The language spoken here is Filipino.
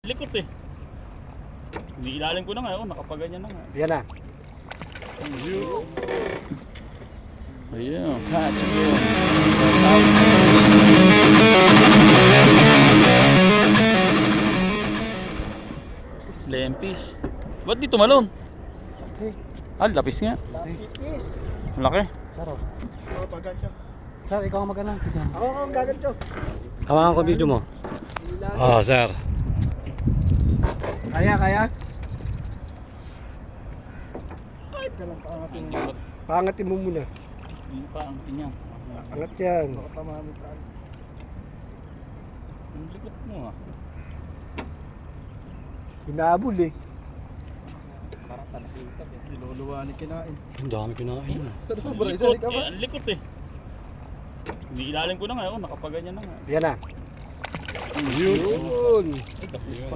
Likot eh. Iniilalim ko na nga, nakapaganyan na nga. Yan na. Ayun, catch again. Lempis. Ba't di tumalon? Lapis nga. Lapis. Malaki. Sarap. Pagkatsa. Sir, ikaw ang magana. Ako ang gaganto. Hawakan ko video mo. Oh, sir. Kaya? Ay, dalang paangatin niya. Pangatin mo muna. Yung paangatin niya. Angat yan. Baka pamamitaan. Ang likot mo ah. Hinabol eh. Parang talakitag eh. Niluluwa ni kinain. Ang dami kinain. Ang likot eh. Iniilalim ko na nga, nakapaganyan na nga. Yan na. Yun. Ay,